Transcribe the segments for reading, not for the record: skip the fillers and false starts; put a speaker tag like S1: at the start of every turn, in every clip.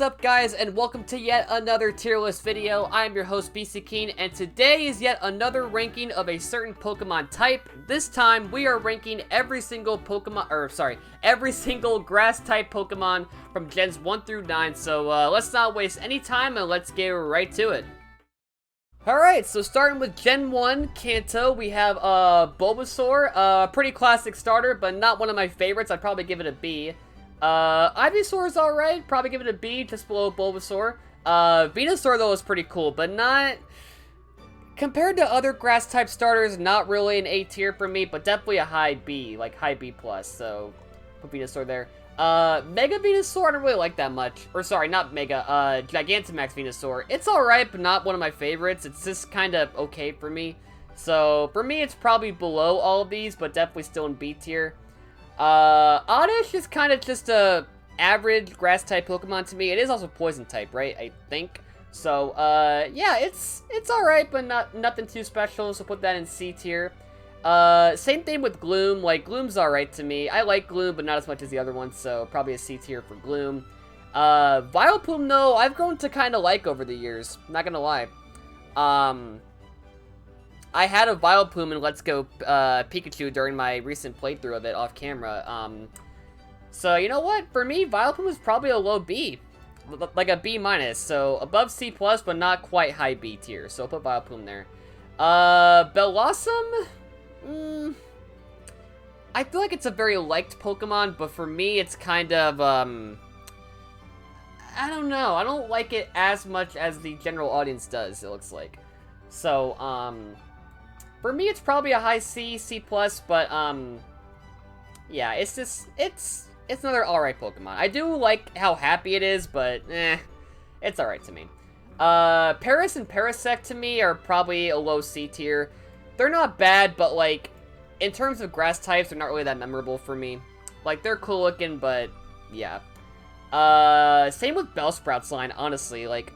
S1: up, guys, and welcome to yet another tier list video. I am your host, BC Keen, and today is yet another ranking of a certain Pokemon type. This time, we are ranking every single every single grass type Pokemon from Gens 1 through 9, so let's not waste any time and let's get right to it. Alright, so starting with Gen 1, Kanto, we have Bulbasaur, pretty classic starter, but not one of my favorites. I'd probably give it a B. Ivysaur is alright, probably give it a B, just below Bulbasaur. Venusaur, though, is pretty cool, but not... Compared to other grass-type starters, not really an A tier for me, but definitely a high B, like high B+, so put Venusaur there. Mega Venusaur, I don't really like that much. Or, sorry, not Mega, Gigantamax Venusaur. It's alright, but not one of my favorites. It's just kind of okay for me. So, for me, it's probably below all of these, but definitely still in B tier. Oddish is kind of just a average grass-type Pokemon to me. It is also Poison-type, right? I think. So, yeah, it's alright, but nothing too special, so put that in C tier. Same thing with Gloom. Like, Gloom's alright to me. I like Gloom, but not as much as the other ones, so probably a C tier for Gloom. Vileplume, though, I've grown to kind of like over the years. Not gonna lie. I had a Vileplume in Let's Go Pikachu during my recent playthrough of it off camera. So, you know what? For me, Vileplume is probably a low B. Like a B-, so above C+, but not quite high B tier. So I'll put Vileplume there. Bellossom? I feel like it's a very liked Pokemon, but for me, it's kind of, I don't know. I don't like it as much as the general audience does, it looks like. So, for me, it's probably a high C, C+, but, yeah, it's just, it's another alright Pokemon. I do like how happy it is, but, it's alright to me. Paris and Parasect to me are probably a low C tier. They're not bad, but, like, in terms of grass types, they're not really that memorable for me. Like, they're cool looking, but, yeah. Same with Bellsprout's line, honestly. Like,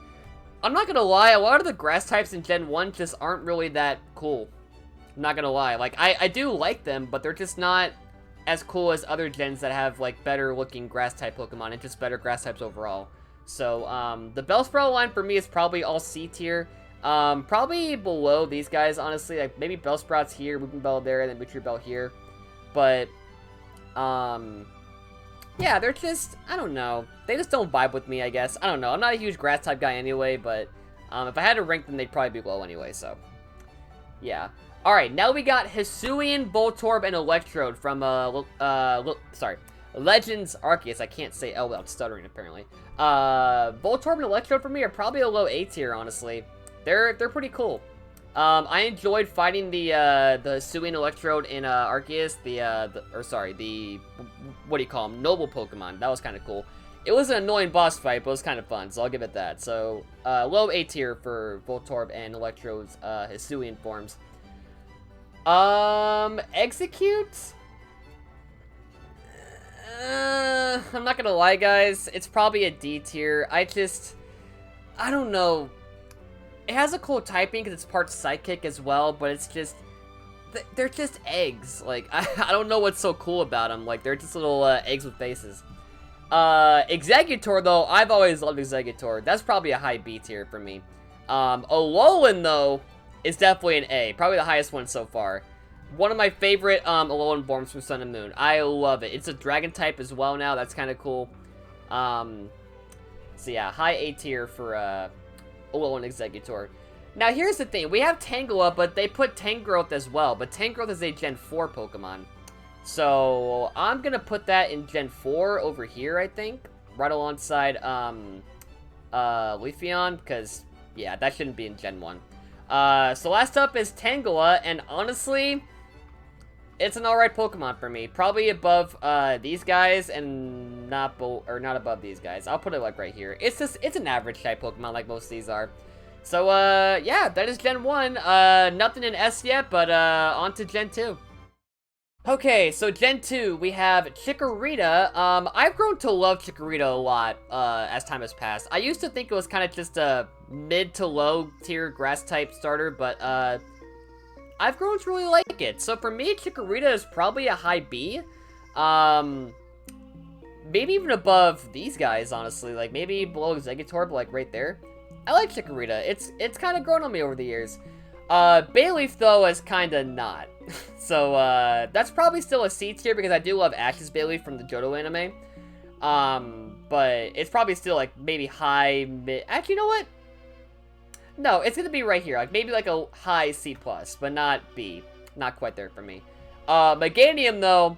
S1: I'm not gonna lie, a lot of the grass types in Gen 1 just aren't really that cool. I'm not gonna lie. Like, I do like them, but they're just not as cool as other gens that have, like, better looking grass type Pokemon and just better grass types overall. So, the Bellsprout line for me is probably all C tier. Probably below these guys, honestly. Like, maybe Bellsprout's here, Weepinbell there, and then Victreebel here. But, yeah, they're just, I don't know. They just don't vibe with me, I guess. I don't know. I'm not a huge grass type guy anyway, but, if I had to rank them, they'd probably be low anyway, so. Yeah. Alright, now we got Hisuian, Voltorb, and Electrode from, Legends Arceus. I can't say L without stuttering, apparently. Voltorb and Electrode for me are probably a low A tier, honestly. They're pretty cool. I enjoyed fighting the Hisuian Electrode in, Arceus, what do you call them? Noble Pokemon. That was kind of cool. It was an annoying boss fight, but it was kind of fun, so I'll give it that. So, low A tier for Voltorb and Electrode's, Hisuian forms. Execute? I'm not gonna lie, guys. It's probably a D tier. I don't know. It has a cool typing because it's part Psychic as well, but it's just... They're just eggs. Like, I don't know what's so cool about them. Like, they're just little eggs with faces. Exeggutor, though, I've always loved Exeggutor. That's probably a high B tier for me. Alolan, though, is definitely an A. Probably the highest one so far. One of my favorite Alolan forms from Sun and Moon. I love it. It's a dragon type as well now. That's kind of cool. So yeah, high A tier for Alolan Exeggutor. Now here's the thing. We have Tangela, but they put Tangrowth as well. But Tangrowth is a Gen 4 Pokemon. So I'm going to put that in Gen 4 over here, I think. Right alongside Leafeon, because, yeah, that shouldn't be in Gen 1. So last up is Tangela, and honestly, it's an alright Pokemon for me. Probably above, these guys, and not above these guys. I'll put it, like, right here. It's an average type Pokemon, like most of these are. So, yeah, that is Gen 1. Nothing in S yet, but, on to Gen 2. Okay, so Gen 2, we have Chikorita. I've grown to love Chikorita a lot, as time has passed. I used to think it was kind of just a mid to low tier grass type starter, but, I've grown to really like it. So for me, Chikorita is probably a high B. maybe even above these guys, honestly. Like, maybe below Exeggutor, but, like, right there. I like Chikorita. It's kind of grown on me over the years. Bayleaf, though, is kind of not. So, that's probably still a C tier because I do love Ash's Bayleaf from the Johto anime. But it's probably still, like, maybe high, mid... Actually, you know what? No, it's gonna be right here. Like, maybe, like, a high C+, but not B. Not quite there for me. Meganium, though,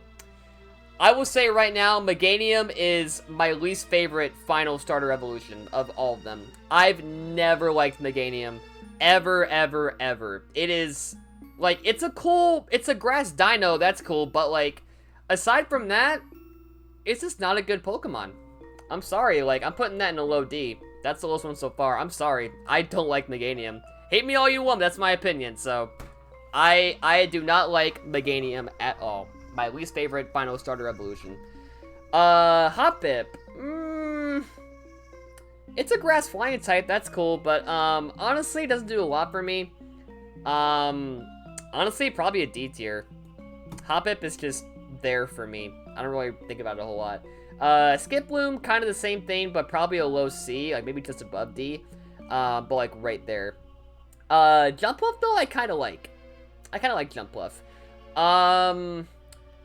S1: I will say right now, Meganium is my least favorite final starter evolution of all of them. I've never liked Meganium. Ever, ever, ever. It is, like, it's a grass dino, that's cool, but, like, aside from that, it's just not a good Pokemon. I'm sorry, like, I'm putting that in a low D. That's the lowest one so far. I'm sorry. I don't like Meganium. Hate me all you want, that's my opinion, so... I do not like Meganium at all. My least favorite final starter evolution. Hoppip. It's a grass flying type, that's cool, but, honestly, it doesn't do a lot for me. Honestly, probably a D tier. Hoppip is just there for me. I don't really think about it a whole lot. Skiploom, kind of the same thing, but probably a low C, like maybe just above D. But like right there. Jumpluff though, I kind of like. I kind of like Jumpluff.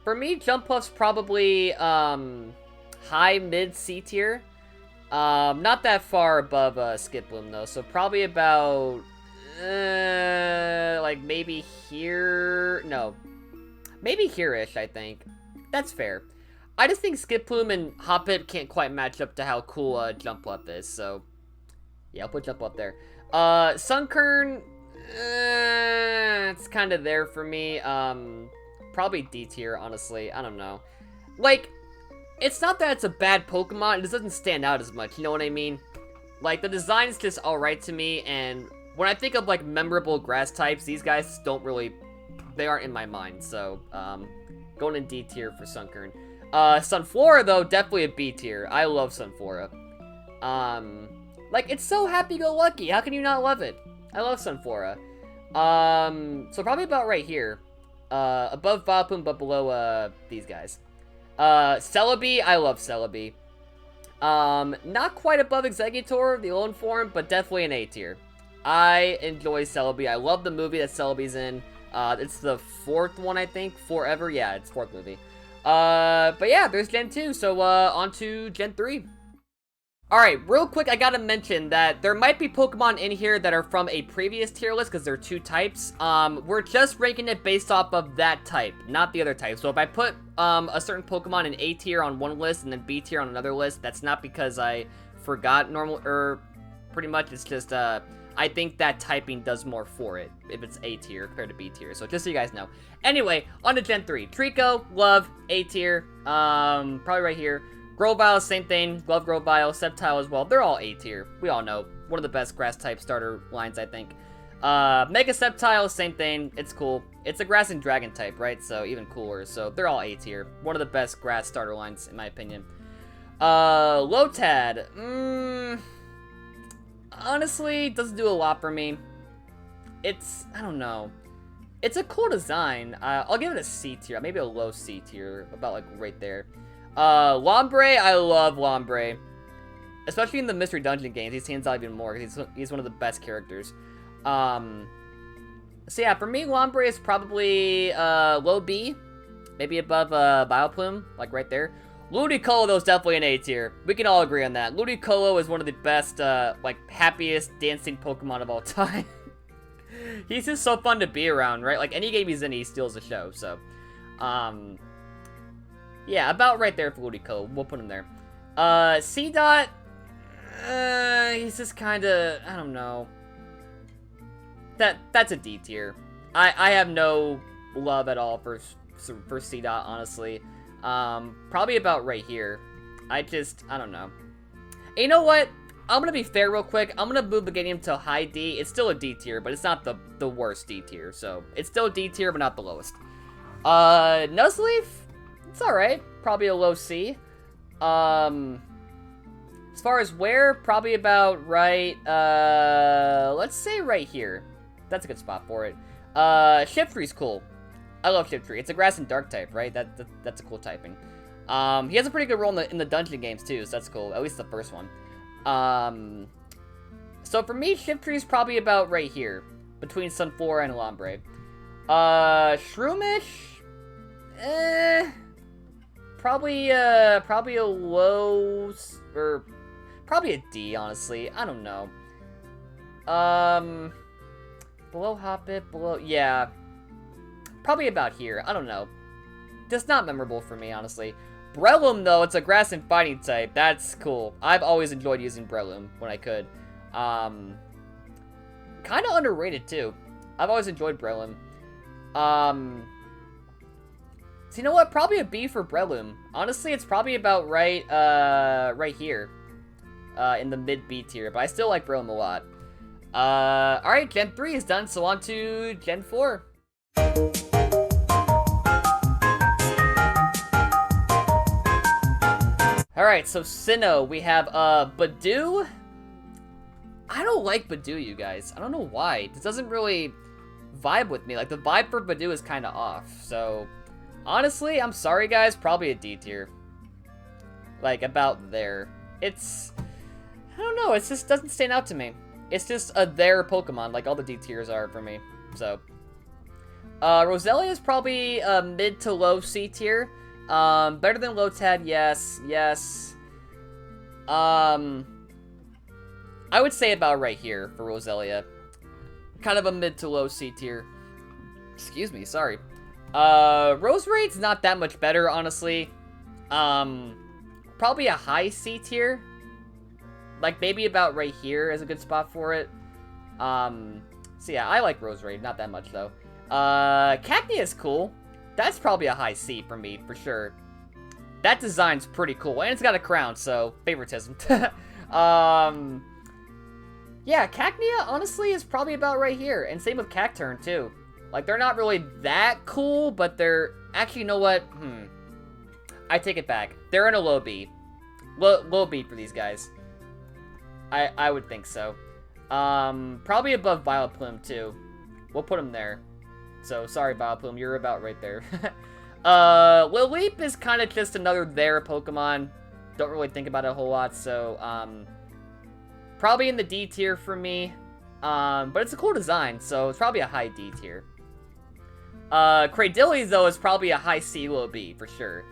S1: For me, Jumpluff's probably, high mid C tier. Not that far above, Skiploom though, so probably about, like maybe here, no. Maybe here-ish, I think. That's fair. I just think Skiploom and Hoppip can't quite match up to how cool Jumpluff is, so... Yeah, I'll put Jumpluff there. Sunkern... it's kind of there for me. Probably D tier, honestly. I don't know. Like, it's not that it's a bad Pokemon, it just doesn't stand out as much, you know what I mean? Like, the design's just alright to me, and when I think of, like, memorable grass types, these guys don't really... They aren't in my mind, so, going in D tier for Sunkern. Sunflora, though, definitely a B tier. I love Sunflora. Like, it's so happy-go-lucky. How can you not love it? I love Sunflora. So probably about right here. Above Vileplume, but below, these guys. Celebi, I love Celebi. Not quite above Exeggutor, the lone form, but definitely an A tier. I enjoy Celebi. I love the movie that Celebi's in. It's the 4th one, I think. Forever? Yeah, it's 4th movie. But yeah, there's Gen 2, so, on to Gen 3. Alright, real quick, I gotta mention that there might be Pokemon in here that are from a previous tier list, because there are 2 types. We're just ranking it based off of that type, not the other type. So if I put, a certain Pokemon in A tier on one list, and then B tier on another list, that's not because I forgot pretty much, it's just, I think that typing does more for it, if it's A tier compared to B tier, so just so you guys know. Anyway, on to Gen 3. Trico, love, A tier, probably right here. Grovyle, same thing, love Grovyle, Sceptile as well, they're all A tier, we all know. One of the best grass-type starter lines, I think. Mega Sceptile, same thing, it's cool. It's a grass and dragon type, right, so even cooler, so they're all A tier. One of the best grass starter lines, in my opinion. Lotad, honestly, doesn't do a lot for me. It's, I don't know. It's a cool design. I'll give it a C tier, maybe a low C tier, about like right there. Lombre, I love Lombre. Especially in the Mystery Dungeon games, he stands out even more, because he's one of the best characters. So yeah, for me, Lombre is probably, low B. Maybe above, Vileplume, like right there. Ludicolo, though, is definitely an A tier. We can all agree on that. Ludicolo is one of the best, like, happiest dancing Pokemon of all time. He's just so fun to be around, right? Like, any game he's in, he steals the show, so. Yeah, about right there for Ludicolo. We'll put him there. C-Dot, he's just kinda, I don't know. That's a D tier. I have no love at all for C-Dot, honestly. Probably about right here. I don't know. And you know what? I'm gonna be fair real quick. I'm gonna move Meganium to high D. It's still a D tier, but it's not the worst D tier. So, it's still D tier, but not the lowest. Nuzleaf? It's alright. Probably a low C. As far as where, probably about right, let's say right here. That's a good spot for it. Shiftry's cool. I love Shiftry. It's a grass and dark type, right? That's a cool typing. He has a pretty good role in the dungeon games, too, so that's cool. At least the first one. So for me, Shiftry is probably about right here. Between Sunflora and Alambre. Shroomish? Probably a low... Or... Probably a D, honestly. I don't know. Below Hoppip, below... Yeah. Probably about here. I don't know. Just not memorable for me, honestly. Breloom, though, it's a grass and fighting type. That's cool. I've always enjoyed using Breloom when I could. Kind of underrated, too. I've always enjoyed Breloom. So you know what? Probably a B for Breloom. Honestly, it's probably about right, right here. In the mid-B tier, but I still like Breloom a lot. Alright, Gen 3 is done, so on to Gen 4. Alright, so Sinnoh, we have, Badoo. I don't like Badoo, you guys. I don't know why. This doesn't really vibe with me. Like, the vibe for Badoo is kind of off, so... Honestly, I'm sorry, guys. Probably a D tier. Like, about there. It's... I don't know, it just doesn't stand out to me. It's just a there Pokemon, like all the D tiers are for me, so. Roselia is probably a mid to low C tier. Better than Lotad, yes, yes. I would say about right here for Roselia. Kind of a mid to low C tier. Excuse me, sorry. Roserade's not that much better, honestly. Probably a high C tier. Like, maybe about right here is a good spot for it. So yeah, I like Roserade, not that much, though. Cacnea is cool. That's probably a high C for me, for sure. That design's pretty cool, and it's got a crown, so favoritism. Yeah, Cacnea, honestly, is probably about right here, and same with Cacturn, too. Like, they're not really that cool, but they're... Actually, you know what? I take it back. They're in a low B. Low B for these guys. I would think so. Probably above Vileplume, too. We'll put him there. So, sorry, Vileplume, you're about right there. Lileep is kind of just another there Pokemon. Don't really think about it a whole lot, so, probably in the D tier for me. But it's a cool design, so it's probably a high D tier. Cradily, though, is probably a high C, low B, for sure.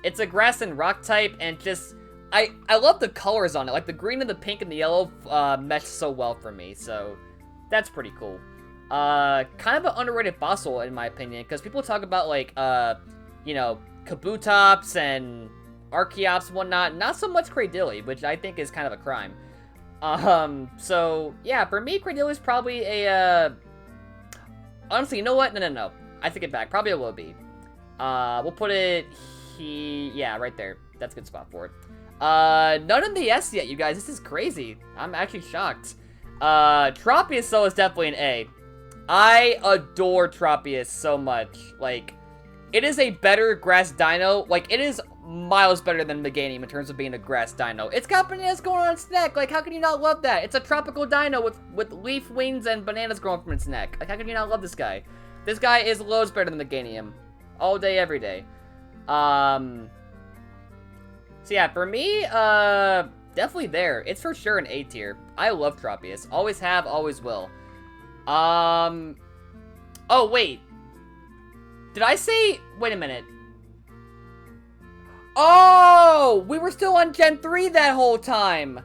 S1: It's a grass and rock type, and just... I love the colors on it. Like, the green and the pink and the yellow mesh so well for me, so that's pretty cool. Kind of an underrated fossil, in my opinion, because people talk about, like, you know, Kabutops and Archeops and whatnot. Not so much Cradily, which I think is kind of a crime. So, yeah, for me, Cradily is probably a, honestly, you know what? No. I take it back. Probably a low B. We'll put it, yeah, right there. That's a good spot for it. None in the S yet, you guys. This is crazy. I'm actually shocked. Tropius, though, is definitely an A. I adore Tropius so much. Like, it is a better grass dino. Like, it is miles better than Meganium in terms of being a grass dino. It's got bananas growing on its neck. Like, how can you not love that? It's a tropical dino with leaf wings and bananas growing from its neck. Like, how can you not love this guy? This guy is loads better than Meganium. All day, every day. So yeah, for me, definitely there. It's for sure an A tier. I love Tropius. Always have, always will. Oh, wait. Did I say... Wait a minute. Oh! We were still on Gen 3 that whole time!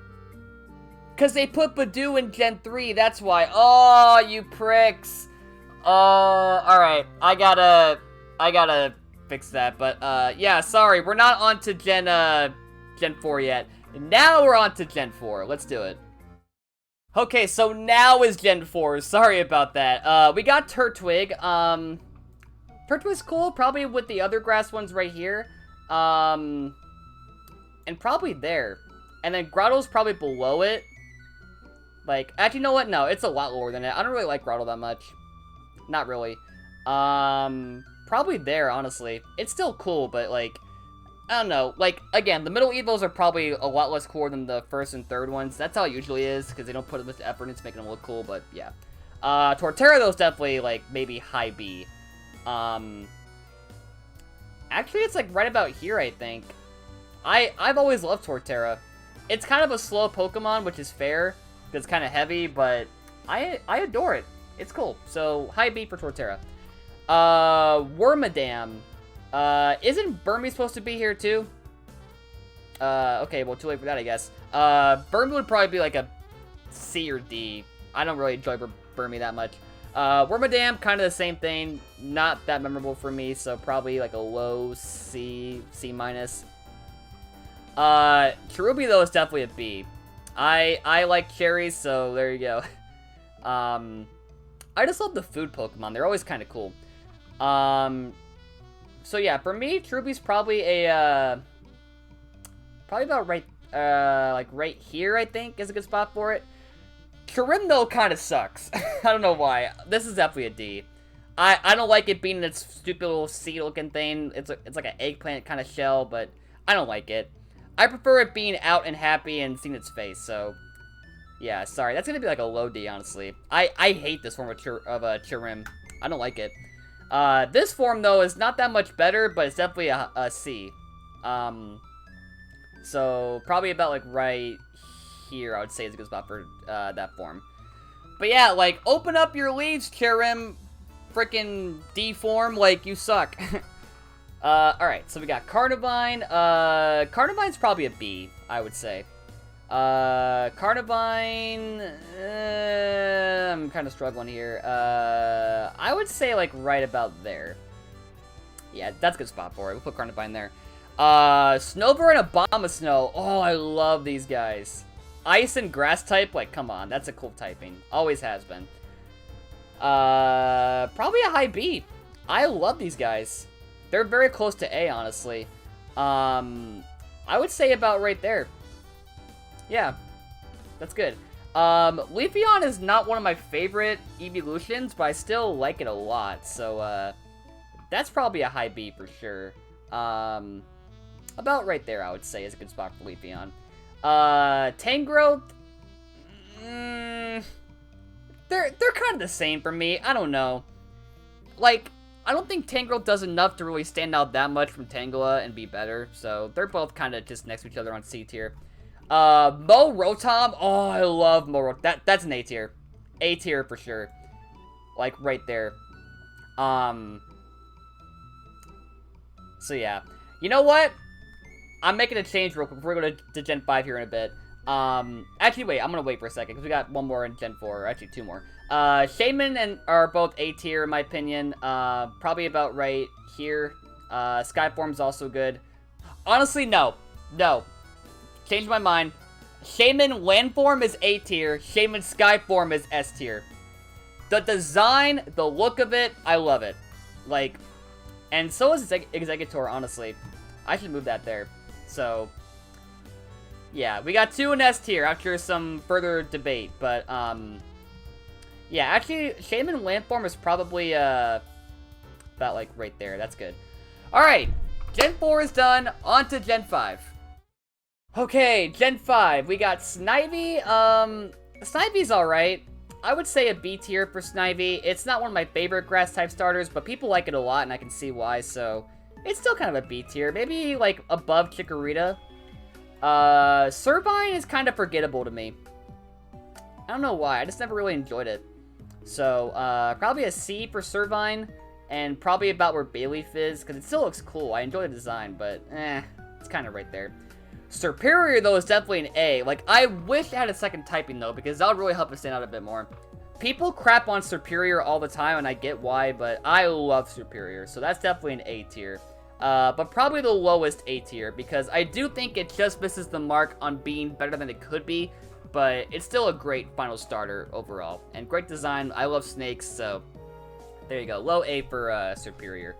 S1: Because they put Badoo in Gen 3, that's why. Oh, you pricks. Alright. I gotta fix that, but, yeah, sorry. We're not on to Gen 4 yet. Now we're on to Gen 4. Let's do it. Okay, so now is Gen 4. Sorry about that. We got Turtwig. Turtwig's cool, probably with the other grass ones right here. And probably there. And then Grotto's probably below it. Like, actually, you know what? No, it's a lot lower than it. I don't really like Grotto that much. Not really. Probably there, honestly. It's still cool, but, like, I don't know. Like, again, the middle evos are probably a lot less cool than the first and third ones. That's how it usually is, because they don't put as much effort into making them look cool, but, yeah. Torterra, though, is definitely, like, maybe high B. And Actually, it's like right about here, I think. I've always loved Torterra. It's kind of a slow Pokemon, which is fair, because it's kind of heavy, but I adore it. It's cool. So, high B for Torterra. Wormadam. Isn't Burmy supposed to be here, too? Okay, well, too late for that, I guess. Burmy would probably be like a C or D. I don't really enjoy Burmy that much. Wormadam, kind of the same thing. Not that memorable for me, so probably like a low C, C minus. Cherubi, though, is definitely a B. I like cherries, so there you go. I just love the food Pokemon. They're always kind of cool. So yeah, for me, Cherubi's probably a, probably about right, like right here, I think, is a good spot for it. Kyurem, though, kind of sucks. I don't know why. This is definitely a D. I don't like it being in its stupid little seed-looking thing. It's like an eggplant kind of shell, but I don't like it. I prefer it being out and happy and seeing its face, so... Yeah, sorry. That's gonna be like a low D, honestly. I hate this form of Kyurem. I don't like it. This form, though, is not that much better, but it's definitely a C. So, probably about, like, right here, I would say is a good spot for that form. But yeah, like, open up your leaves, Kyurem. Frickin' D form, like, you suck. Alright, so we got Carnivine. Carnivine's probably a B, I would say. Carnivine, I'm kind of struggling here. I would say, like, right about there. Yeah, that's a good spot for it. We'll put Carnivine there. Snover and Abomasnow. Oh, I love these guys. Ice and Grass type, like, come on. That's a cool typing. Always has been. Probably a high B. I love these guys. They're very close to A, honestly. I would say about right there. Yeah, that's good. Leafeon is not one of my favorite evolutions, but I still like it a lot. So, that's probably a high B for sure. About right there, I would say, is a good spot for Leafeon. Tangrowth, they're kind of the same for me. I don't know. Like, I don't think Tangrowth does enough to really stand out that much from Tangela and be better. So, they're both kind of just next to each other on C tier. Rotom. Oh, I love Rotom. That's an A tier. A tier for sure. Like, right there. So, yeah. You know what? I'm making a change real quick before we go to Gen 5 here in a bit. Actually, wait. I'm gonna wait for a second, because we got one more in Gen 4. Or actually, two more. Shaman are both A tier, in my opinion. Probably about right here. Skyform's also good. Honestly, no. No. Changed my mind. Shaman Landform is A tier. Shaman Skyform is S tier. The design, the look of it, I love it. Like, and so is Executor, honestly. I should move that there. So, yeah, we got two in S tier after some further debate. But, yeah, actually, Shaman Landform is probably, about, like, right there. That's good. Alright, Gen 4 is done. On to Gen 5. Okay, Gen 5. We got Snivy. Snivy's alright. I would say a B tier for Snivy. It's not one of my favorite grass-type starters, but people like it a lot, and I can see why, so... It's still kind of a B tier. Maybe, like, above Chikorita. Servine is kind of forgettable to me. I don't know why. I just never really enjoyed it. So, probably a C for Servine. And probably about where Bayleaf is, because it still looks cool. I enjoy the design, but, it's kind of right there. Serperior, though, is definitely an A. Like, I wish I had a second typing, though, because that would really help it stand out a bit more. People crap on Serperior all the time, and I get why, but I love Serperior, so that's definitely an A tier. But probably the lowest A tier, because I do think it just misses the mark on being better than it could be, but it's still a great final starter overall. And great design. I love snakes, so there you go. Low A for Serperior.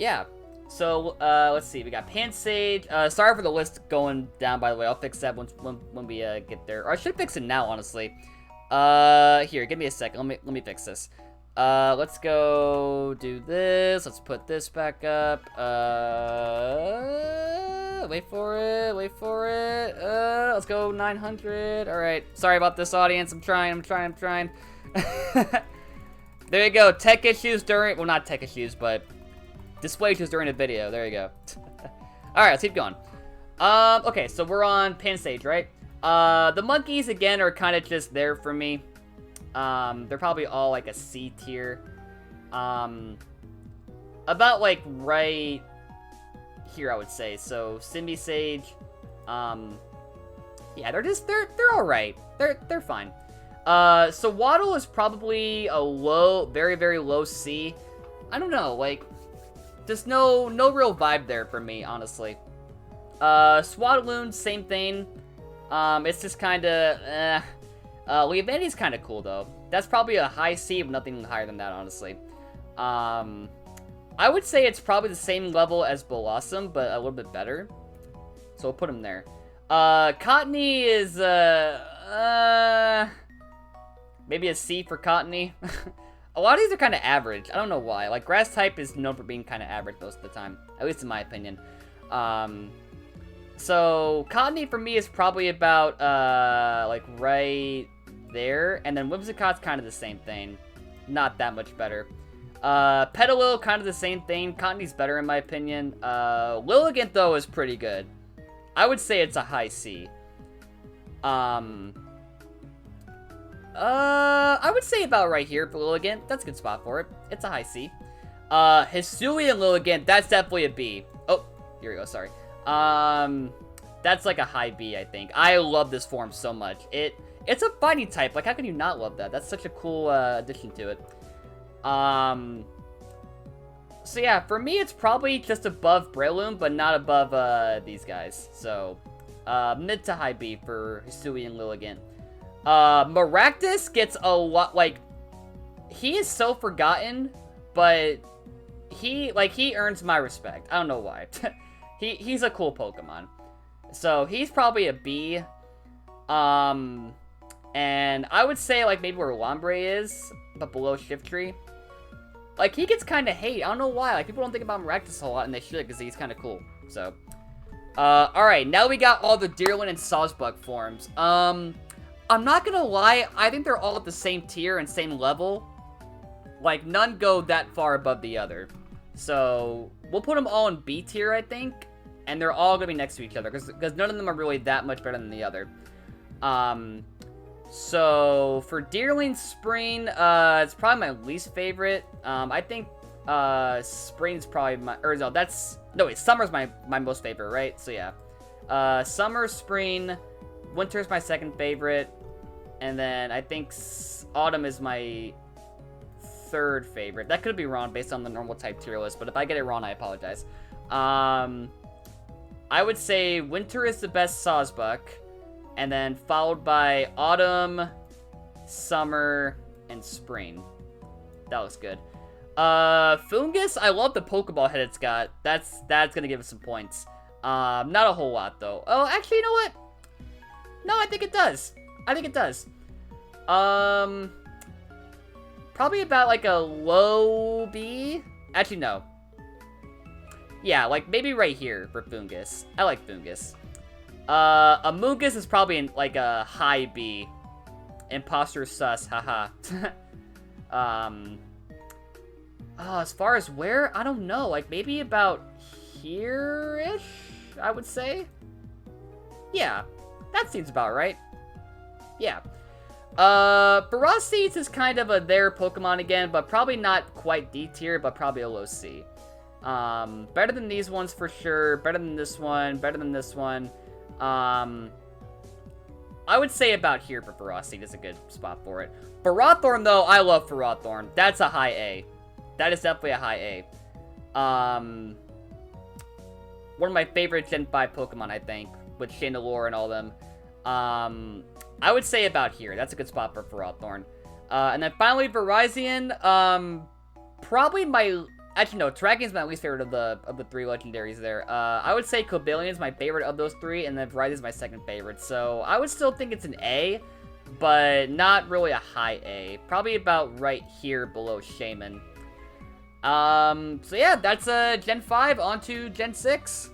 S1: Yeah. So, let's see. We got Pansage. Sorry for the list going down, by the way. I'll fix that when we get there. Or I should fix it now, honestly. Here, give me a second. Let me fix this. Let's go do this. Let's put this back up. Wait for it. Let's go 900. All right. Sorry about this, audience. I'm trying. There you go. Tech issues during... Well, not tech issues, but... display issues during the video. There you go. Alright, let's keep going. Okay, so we're on pin stage, right? The monkeys, again, are kind of just there for me. They're probably all, like, a C tier. About, like, right here, I would say. So, Simbi Sage. Yeah, they're alright. They're fine. So Waddle is probably a low, very, very low C. I don't know, like, there's no real vibe there for me, honestly. Swadloon, same thing. It's just kind of, Leavanny's kind of cool, though. That's probably a high C, but nothing higher than that, honestly. I would say it's probably the same level as Blossom, but a little bit better. So we'll put him there. Cottony is, maybe a C for Cottony. A lot of these are kind of average. I don't know why. Like, grass type is known for being kind of average most of the time. At least in my opinion. So, Cottony for me is probably about, like, right there. And then Whimsicott's kind of the same thing. Not that much better. Petalil, kind of the same thing. Cottony's better in my opinion. Lilligant, though, is pretty good. I would say it's a high C. I would say about right here for Lilligant. That's a good spot for it. It's a high C. Hisui and Lilligant, that's definitely a B. Oh, here we go, sorry. That's like a high B, I think. I love this form so much. It's a fighting type. Like, how can you not love that? That's such a cool, addition to it. So yeah, for me, it's probably just above Breloom, but not above, these guys. So, mid to high B for Hisui and Lilligant. Maractus gets a lot, like, he is so forgotten, but he earns my respect. I don't know why. He's a cool Pokemon. So, he's probably a B. And I would say, like, maybe where Lombre is, but below Shiftry. Like, he gets kind of hate. I don't know why. Like, people don't think about Maractus a lot, and they should, because he's kind of cool. So, alright, now we got all the Deerling and Sawsbuck forms. I'm not gonna lie, I think they're all at the same tier and same level. Like, none go that far above the other. So, we'll put them all in B tier, I think. And they're all gonna be next to each other, because none of them are really that much better than the other. So, for Deerling Spring, it's probably my least favorite. I think, Spring's probably my, or no, wait, Summer's my most favorite, right? So, yeah. Summer, Spring, Winter's my second favorite. And then I think Autumn is my third favorite. That could be wrong based on the normal type tier list, but if I get it wrong, I apologize. I would say Winter is the best Sawsbuck, and then followed by Autumn, Summer, and Spring. That looks good. Fungus, I love the Pokeball head it's got. That's gonna give it some points. Not a whole lot, though. Oh, actually, you know what? No, I think it does. I think it does. Probably about, like, a low B? Actually, no. Yeah, like, maybe right here for Fungus. I like Fungus. Amoonguss is probably in, like, a high B. Imposter sus, haha. As far as where? I don't know. Like, maybe about here-ish, I would say? Yeah, that seems about right. Yeah. Ferocious is kind of a their Pokemon again, but probably not quite D tier, but probably a low C. Better than these ones for sure. Better than this one. Better than this one. I would say about here for Ferocity is a good spot for it. Ferrothorn, though, I love Ferrothorn. That's a high A. That is definitely a high A. One of my favorite Gen 5 Pokemon, I think, with Chandelure and all them. I would say about here. That's a good spot for Ferrothorn. And then finally, Virizion. Probably my... Actually, no. Terrakion is my least favorite of the three legendaries there. I would say Cobalion is my favorite of those three, and then Virizion is my second favorite. So, I would still think it's an A, but not really a high A. Probably about right here below Shaman. So yeah, that's Gen 5. On to Gen 6.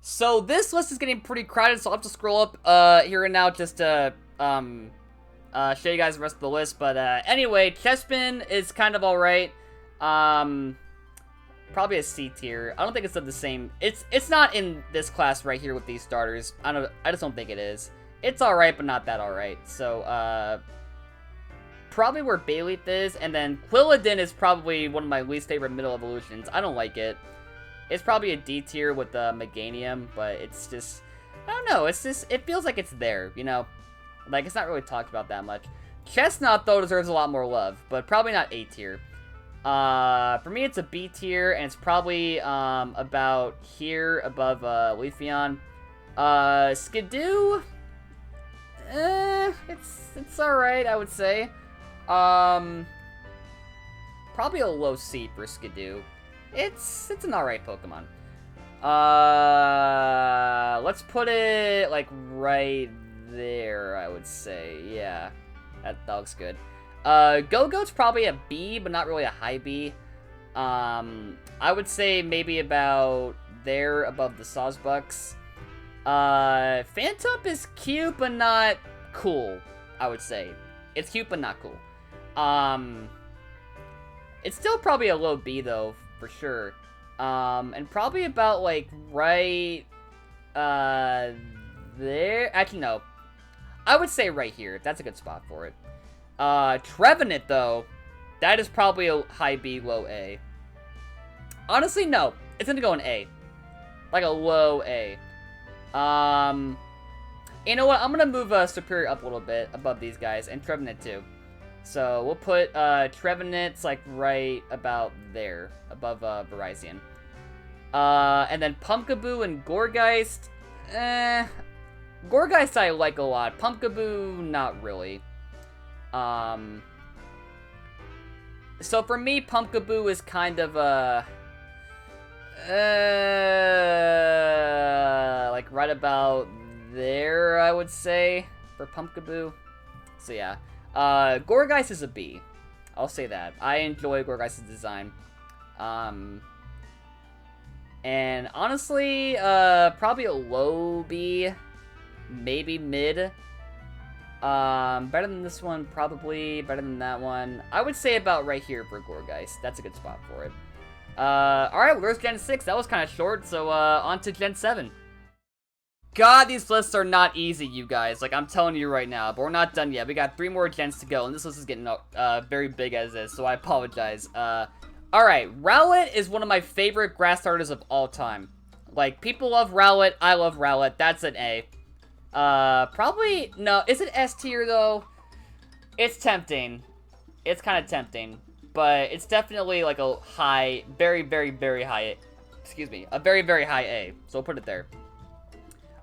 S1: So this list is getting pretty crowded, so I'll have to scroll up here and now just to show you guys the rest of the list. But anyway, Chespin is kind of alright. Probably a C tier. I don't think it's of the same. It's not in this class right here with these starters. I just don't think it is. It's alright, but not that alright. So probably where Bayleaf is, and then Quilladin is probably one of my least favorite middle evolutions. I don't like it. It's probably a D tier with Meganium, but it's just, I don't know, it's just, it feels like it's there, you know? Like, it's not really talked about that much. Chestnut, though, deserves a lot more love, but probably not A tier. For me, it's a B tier, and it's probably, about here above, Leafeon. Skidoo, it's alright, I would say. Probably a low C for Skidoo. It's an alright Pokemon. Let's put it, like, right there, I would say. Yeah, that looks good. Go-Go's probably a B, but not really a high B. I would say maybe about there above the Sawsbucks. Phantump is cute, but not cool, I would say. It's cute, but not cool. It's still probably a low B, though, for sure. And probably about, like, right, there. Actually, no. I would say right here. That's a good spot for it. Trevenant, though, that is probably a high B, low A. Honestly, no. It's gonna go in A. Like a low A. You know what? I'm gonna move Superior up a little bit above these guys, and Trevenant too. So we'll put Trevenant's like right about there, above Virizion. And then Pumpkaboo and Gourgeist. Gourgeist I like a lot. Pumpkaboo, not really. So for me, Pumpkaboo is kind of like right about there, I would say, for Pumpkaboo. So yeah. Gourgeist is a B. I'll say that. I enjoy Gourgeist's design. And honestly, probably a low B, maybe mid. Better than this one, probably. Better than that one. I would say about right here for Gourgeist. That's a good spot for it. Alright, well, there's Gen 6. That was kind of short, so, on to Gen 7. God, these lists are not easy, you guys. Like, I'm telling you right now. But we're not done yet. We got 3 more gens to go, and this list is getting, very big as is, so I apologize. Alright, Rowlet is one of my favorite grass starters of all time. Like, people love Rowlet, I love Rowlet. That's an A. Probably, no, is it S tier, though? It's tempting. It's kind of tempting. But it's definitely, like, a high, very, very, very high, excuse me, a very, very high A. So we'll put it there.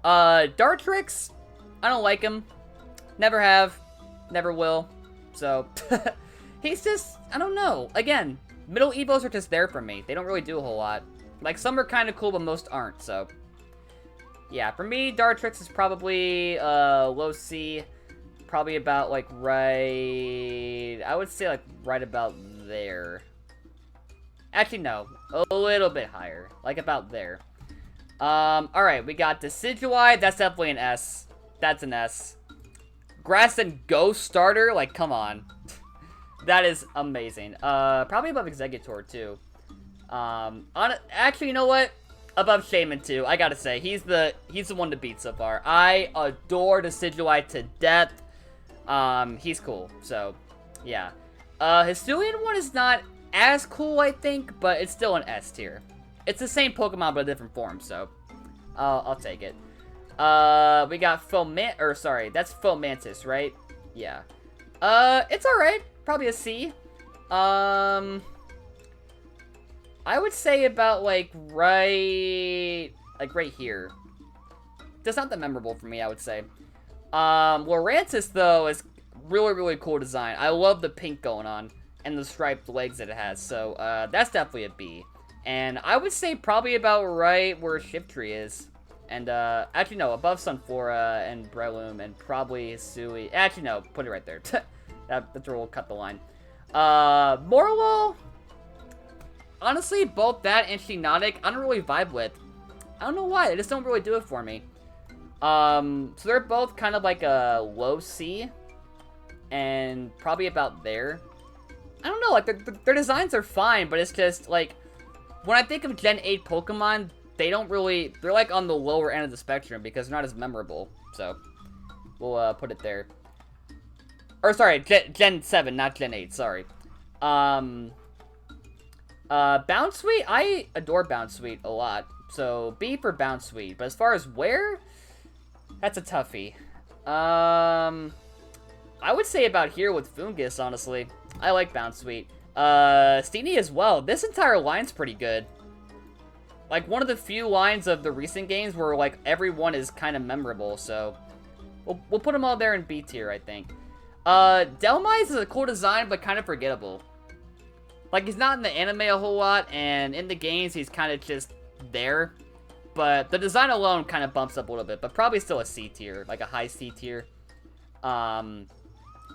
S1: Dartrix, I don't like him. Never have. Never will. So, he's just, I don't know. Again, middle Evos are just there for me. They don't really do a whole lot. Like, some are kind of cool, but most aren't, so. Yeah, for me, Dartrix is probably, low C. Probably about, like, right, I would say, like, right about there. Actually, no. A little bit higher. Like, about there. Alright, we got Decidueye. That's definitely an S. That's an S. Grass and Ghost starter? Like, come on. That is amazing. Probably above Exeggutor, too. Actually, you know what? Above Shaman, too. I gotta say, he's the one to beat so far. I adore Decidueye to death. He's cool. So, yeah. Hisuian one is not as cool, I think, but it's still an S tier. It's the same Pokemon, but a different form, so I'll take it. We got that's Fomantis, right? Yeah. It's alright. Probably a C. I would say about, like, right here. That's not that memorable for me, I would say. Lurantis, though, is really, really cool design. I love the pink going on and the striped legs that it has, so, that's definitely a B. And I would say probably about right where Shiftry is. And, actually, no, above Sunflora and Breloom and probably Hisui. Actually, no, put it right there. That's where we'll cut the line. Morlo, honestly, both that and Shiinotic, I don't really vibe with. I don't know why, they just don't really do it for me. So they're both kind of like a low C. and probably about there. I don't know, like, their designs are fine, but it's just, like, when I think of Gen 8 Pokemon, they don't really, they're, like, on the lower end of the spectrum because they're not as memorable, so we'll, put it there. Or, sorry, Gen 7, not Gen 8, sorry. Bounsweet, I adore Bounsweet a lot, so B for Bounsweet, but as far as where, that's a toughie. I would say about here with Fungus, honestly. I like Bounsweet. Steenie as well. This entire line's pretty good. Like, one of the few lines of the recent games where, like, everyone is kind of memorable, so we'll put them all there in B tier, I think. Delmise is a cool design, but kind of forgettable. Like, he's not in the anime a whole lot, and in the games, he's kind of just there. But the design alone kind of bumps up a little bit, but probably still a C tier, like a high C tier.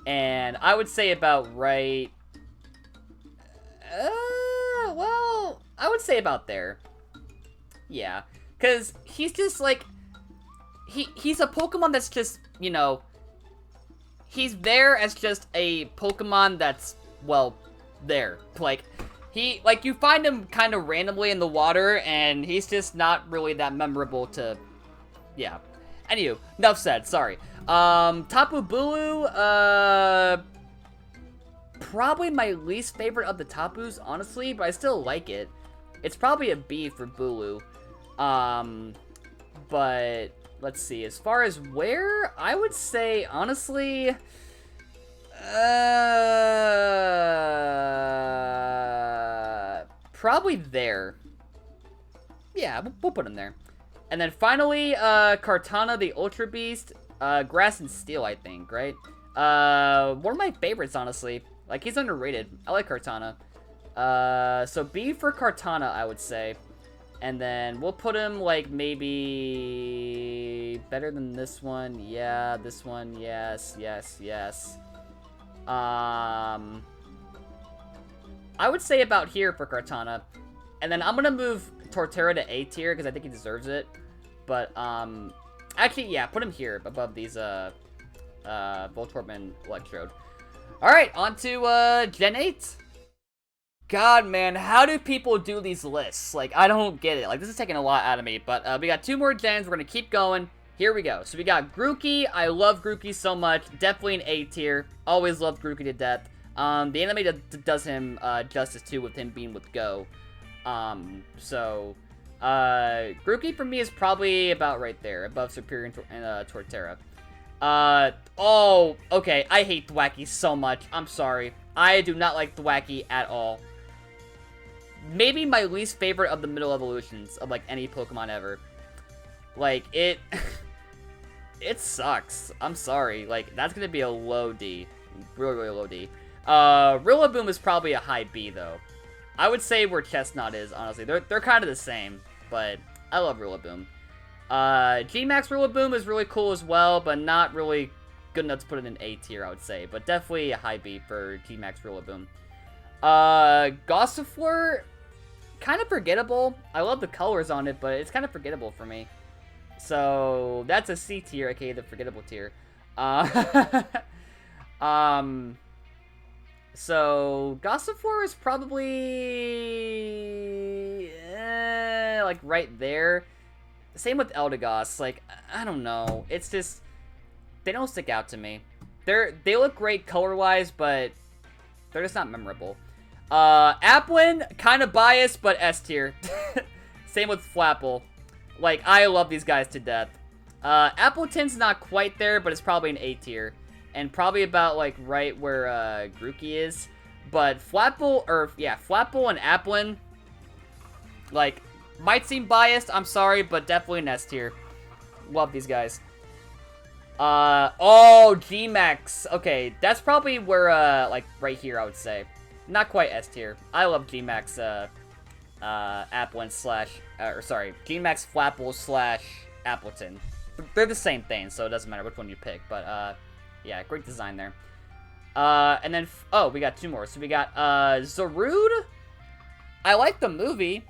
S1: And I would say about right... well, I would say about there. Yeah, because he's just, like... He's a Pokemon that's just, you know... He's there as just a Pokemon that's, well, there. Like, you find him kind of randomly in the water, and he's just not really that memorable to... Yeah. Anywho, enough said, sorry. Tapu Bulu, probably my least favorite of the Tapus, honestly, but I still like it. It's probably a B for Bulu. But, let's see, as far as where, I would say, honestly, probably there. Yeah, we'll put him there. And then finally, Kartana, the Ultra Beast. Grass and Steel, I think, right? One of my favorites, honestly. Like, he's underrated. I like Kartana. So B for Kartana, I would say. And then we'll put him, like, maybe... better than this one. Yeah, this one. Yes, yes, yes. I would say about here for Kartana. And then I'm gonna move Torterra to A tier, because I think he deserves it. But, actually, yeah, put him here, above these, Voltorb and Electrode. Alright, on to, Gen 8. God, man, how do people do these lists? Like, I don't get it. Like, this is taking a lot out of me. But, we got 2 more gens. We're gonna keep going. Here we go. So, we got Grookey. I love Grookey so much. Definitely an A tier. Always loved Grookey to death. The anime does him, justice, too, with him being with Go. Grookey for me is probably about right there, above Superior and Torterra. Oh, okay, I hate Thwackey so much. I'm sorry. I do not like Thwackey at all. Maybe my least favorite of the middle evolutions of, like, any Pokemon ever. Like, it... it sucks. I'm sorry. Like, that's gonna be a low D. Really, really low D. Rillaboom is probably a high B, though. I would say where Chestnut is, honestly. They're kind of the same, but I love Rillaboom. G-Max Rillaboom is really cool as well, but not really good enough to put it in A tier, I would say. But definitely a high B for G-Max Rillaboom. Gossifleur, kind of forgettable. I love the colors on it, but it's kind of forgettable for me. So, that's a C tier, aka the forgettable tier. So, Gossifleur is probably, like, right there. Same with Eldegoss. Like, I don't know. It's just, they don't stick out to me. They look great color-wise, but they're just not memorable. Applin, kind of biased, but S tier. Same with Flapple. Like, I love these guys to death. Appleton's not quite there, but it's probably an A tier. And probably about, like, right where, Grookey is. But Flapple and Applin, like, might seem biased, I'm sorry, but definitely an S tier. Love these guys. Oh, G-Max. Okay, that's probably where, like, right here, I would say. Not quite S tier. I love G-Max, Applin slash, G-Max Flapple slash Appleton. They're the same thing, so it doesn't matter which one you pick, but, yeah, great design there. And then, oh, we got 2 more. So we got, Zarude. I like the movie.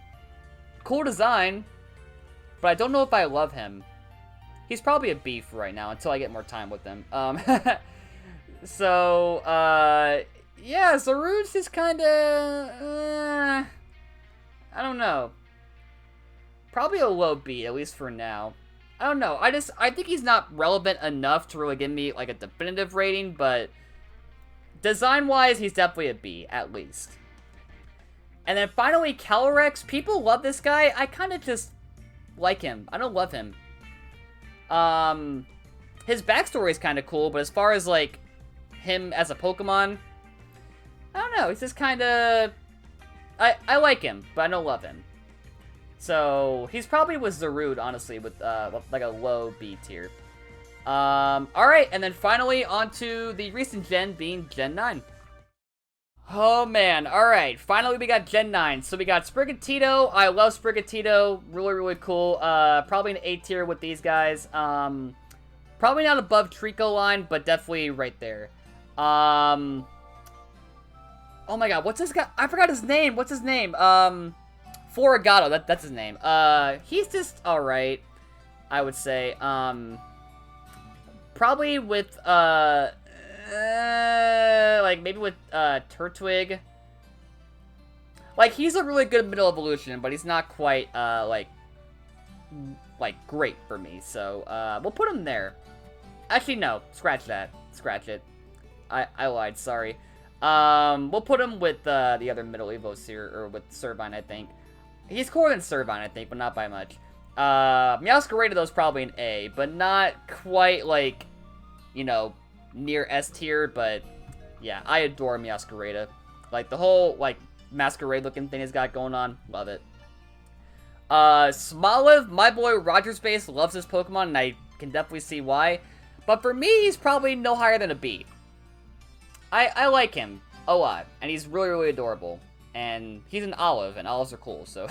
S1: Cool design. But I don't know if I love him. He's probably a B for right now, until I get more time with him. So, yeah, Zarude's just kinda, I don't know. Probably a low B, at least for now. I don't know, I think he's not relevant enough to really give me, like, a definitive rating, but design-wise, he's definitely a B, at least. And then finally, Calyrex. People love this guy. I kind of just like him. I don't love him. His backstory is kind of cool, but as far as, like, him as a Pokemon, I don't know. He's just kind of... I like him, but I don't love him. So, he's probably with Zarude, honestly, with, like, a low B tier. Alright, and then finally, on to the recent gen, being Gen 9. Oh man, alright, finally we got Gen 9. So we got Sprigatito. I love Sprigatito, really, really cool. Probably an A tier with these guys. Probably not above Trico line, but definitely right there. Oh my god, what's this guy? I forgot his name, what's his name? Florigato, that's his name. He's just alright, I would say. Probably with, like, maybe with, Turtwig. Like, he's a really good middle evolution, but he's not quite, like, great for me. So, we'll put him there. Actually, no. Scratch that. Scratch it. I lied, sorry. We'll put him with, the other middle evos here, or with Servine, I think. He's cooler than Servine, I think, but not by much. Meowscarada, though, is probably an A, but not quite, like, you know, near S tier, but yeah, I adore Meowscarada. Like, the whole, like, masquerade-looking thing he's got going on, love it. Smoliv, my boy Roger Space loves this Pokemon, and I can definitely see why. But for me, he's probably no higher than a B. I like him a lot, and he's really, really adorable. And he's an olive, and olives are cool, so...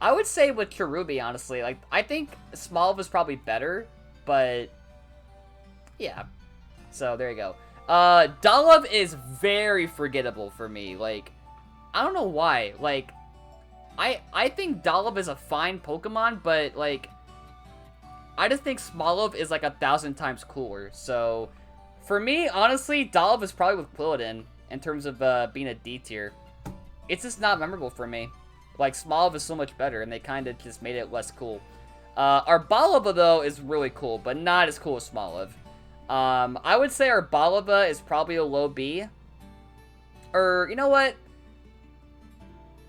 S1: I would say with Cherubi, honestly, like, I think Smoliv is probably better, but... yeah. So, there you go. Dolluv is very forgettable for me. Like, I don't know why. Like, I think Dolluv is a fine Pokemon, but, like, I just think Smoliv is, like, 1,000 times cooler. So, for me, honestly, Dolluv is probably with Quilladin in terms of being a D tier. It's just not memorable for me. Like, Smoliv is so much better, and they kind of just made it less cool. Arboliva, though, is really cool, but not as cool as Smoliv. I would say Arboliva is probably a low B. Or, you know what?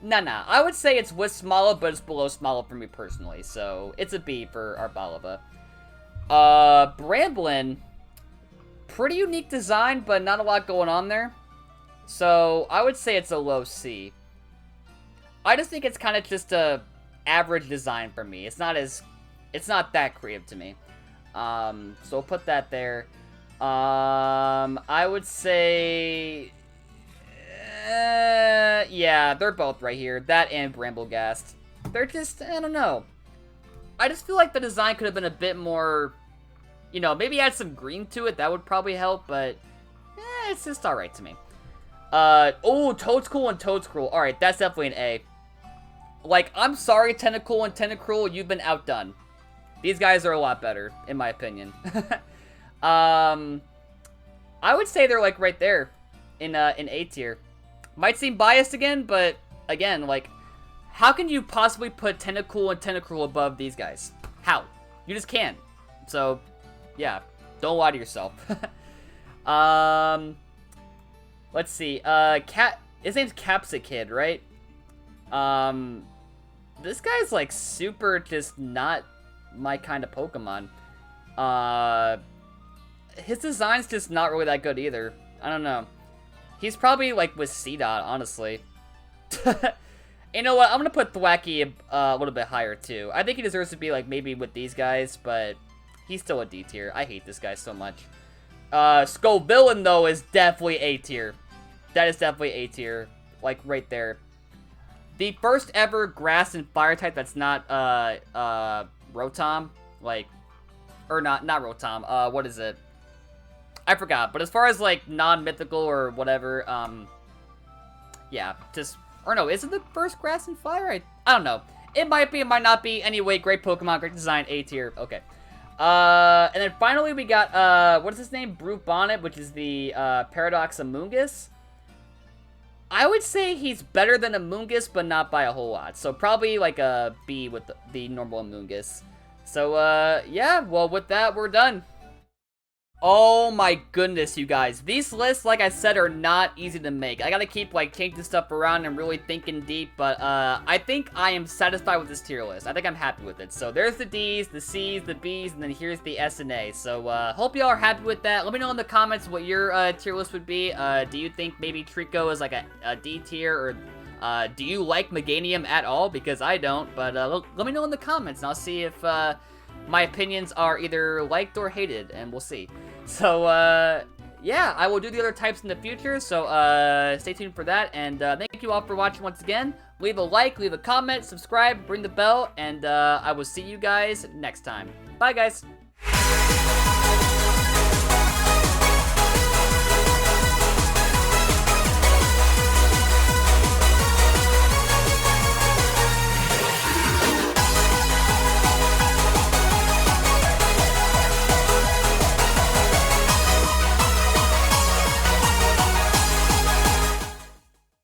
S1: Nah. I would say it's with Smoliv, but it's below Smoliv for me personally. So, it's a B for Arboliva. Bramblin, pretty unique design, but not a lot going on there. So, I would say it's a low C. I just think it's kind of just a average design for me. It's not that creative to me. So we'll put that there. I would say, yeah, they're both right here. That and Bramblegast. They're just, I don't know. I just feel like the design could have been a bit more, you know, maybe add some green to it. That would probably help, but it's just alright to me. Oh, Toedscool and Toedscruel. Alright, that's definitely an A. Like, I'm sorry, Tentacool and Tentacruel, you've been outdone. These guys are a lot better, in my opinion. I would say they're, like, right there in A tier. Might seem biased again, but, again, like, how can you possibly put Tentacool and Tentacruel above these guys? How? You just can't. So, yeah, don't lie to yourself. Let's see, his name's Capsicid, right? This guy's, like, super just not my kind of Pokemon. His design's just not really that good either. I don't know. He's probably, like, with C-Dot, honestly. You know what? I'm gonna put Thwacky a little bit higher, too. I think he deserves to be, like, maybe with these guys, but he's still a D tier. I hate this guy so much. Scovillain, though, is definitely A tier. That is definitely A tier. Like, right there. The first ever grass and fire type that's not, Rotom. Like, or not Rotom. What is it? I forgot. But as far as, like, non-mythical or whatever, yeah, just, or no, is it the first grass and fire? I don't know. It might be, it might not be. Anyway, great Pokemon, great design, A tier. Okay. And then finally we got, what is his name? Brute Bonnet, which is the, Paradox Amoonguss. I would say he's better than Amoonguss, but not by a whole lot. So probably like a B with the normal Amoonguss. So, yeah, well, with that, we're done. Oh my goodness, you guys. These lists, like I said, are not easy to make. I gotta keep, like, changing stuff around and really thinking deep, but, I think I am satisfied with this tier list. I think I'm happy with it. So, there's the Ds, the Cs, the Bs, and then here's the S and A. So, hope y'all are happy with that. Let me know in the comments what your, tier list would be. Do you think maybe Trico is, like, a D tier, or, do you like Meganium at all? Because I don't, but, let me know in the comments, and I'll see if, my opinions are either liked or hated, and we'll see. So, yeah, I will do the other types in the future, so, stay tuned for that, and, thank you all for watching once again. Leave a like, leave a comment, subscribe, ring the bell, and, I will see you guys next time. Bye, guys!